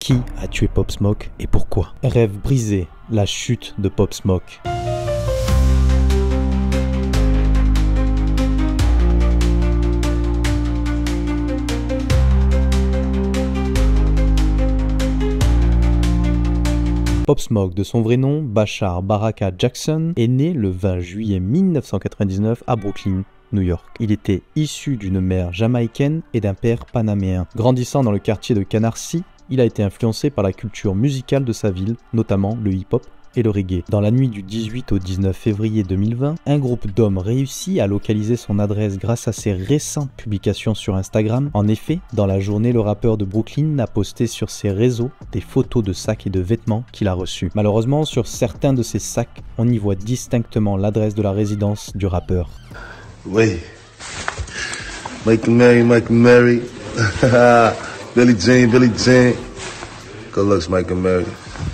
Qui a tué Pop Smoke et pourquoi? Rêve brisé, la chute de Pop Smoke. Pop Smoke, de son vrai nom, Bashar Baraka Jackson, est né le 20 juillet 1999 à Brooklyn, New York. Il était issu d'une mère jamaïcaine et d'un père panaméen. Grandissant dans le quartier de Canarsie, il a été influencé par la culture musicale de sa ville, notamment le hip-hop et le reggae. Dans la nuit du 18 au 19 février 2020, un groupe d'hommes réussit à localiser son adresse grâce à ses récentes publications sur Instagram. En effet, dans la journée, le rappeur de Brooklyn a posté sur ses réseaux des photos de sacs et de vêtements qu'il a reçus. Malheureusement, sur certains de ces sacs, on y voit distinctement l'adresse de la résidence du rappeur. Oui. Mike and Mary. Billy Jean. Good looks, Mike and Mary.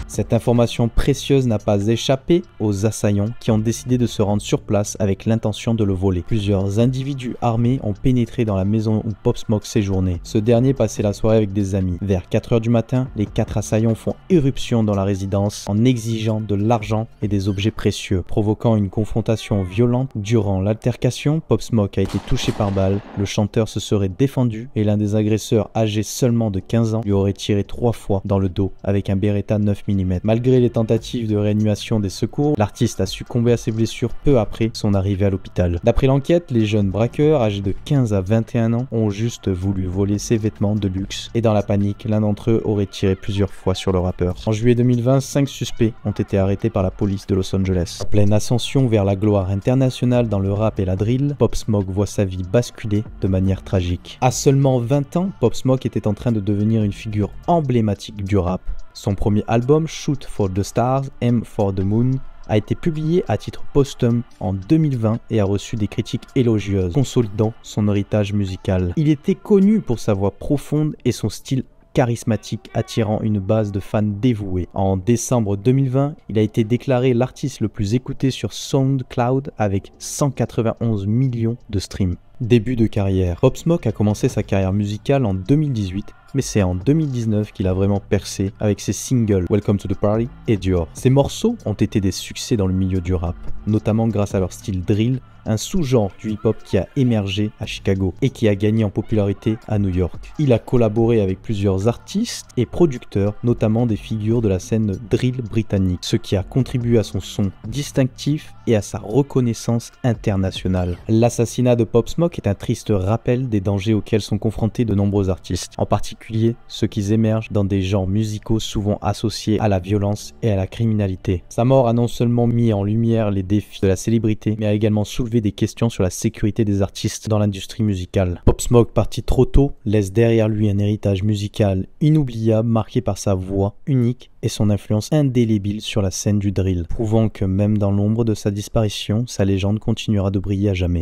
Cette information précieuse n'a pas échappé aux assaillants qui ont décidé de se rendre sur place avec l'intention de le voler. Plusieurs individus armés ont pénétré dans la maison où Pop Smoke séjournait. Ce dernier passait la soirée avec des amis. Vers 4 h du matin, les 4 assaillants font éruption dans la résidence en exigeant de l'argent et des objets précieux, provoquant une confrontation violente. Durant l'altercation, Pop Smoke a été touché par balle, le chanteur se serait défendu et l'un des agresseurs, âgé seulement de 15 ans, lui aurait tiré 3 fois dans le dos avec un Beretta 9 mm. Malgré les tentatives de réanimation des secours, l'artiste a succombé à ses blessures peu après son arrivée à l'hôpital. D'après l'enquête, les jeunes braqueurs âgés de 15 à 21 ans ont juste voulu voler ses vêtements de luxe et dans la panique, l'un d'entre eux aurait tiré plusieurs fois sur le rappeur. En juillet 2020, 5 suspects ont été arrêtés par la police de Los Angeles. En pleine ascension vers la gloire internationale dans le rap et la drill, Pop Smoke voit sa vie basculer de manière tragique. À seulement 20 ans, Pop Smoke était en train de devenir une figure emblématique du rap. Son premier album, Shoot for the Stars, Aim for the Moon, a été publié à titre posthume en 2020 et a reçu des critiques élogieuses, consolidant son héritage musical. Il était connu pour sa voix profonde et son style charismatique attirant une base de fans dévoués. En décembre 2020, il a été déclaré l'artiste le plus écouté sur SoundCloud avec 191 millions de streams. Début de carrière. Pop Smoke a commencé sa carrière musicale en 2018, mais c'est en 2019 qu'il a vraiment percé avec ses singles Welcome to the Party et Dior. Ces morceaux ont été des succès dans le milieu du rap, notamment grâce à leur style drill, un sous-genre du hip-hop qui a émergé à Chicago et qui a gagné en popularité à New York. Il a collaboré avec plusieurs artistes et producteurs, notamment des figures de la scène drill britannique, ce qui a contribué à son son distinctif et à sa reconnaissance internationale. L'assassinat de Pop Smoke est un triste rappel des dangers auxquels sont confrontés de nombreux artistes, en particulier ceux qui émergent dans des genres musicaux souvent associés à la violence et à la criminalité. Sa mort a non seulement mis en lumière les défis de la célébrité, mais a également soulevé des questions sur la sécurité des artistes dans l'industrie musicale. Pop Smoke, parti trop tôt, laisse derrière lui un héritage musical inoubliable marqué par sa voix unique et son influence indélébile sur la scène du drill, prouvant que même dans l'ombre de sa disparition, sa légende continuera de briller à jamais.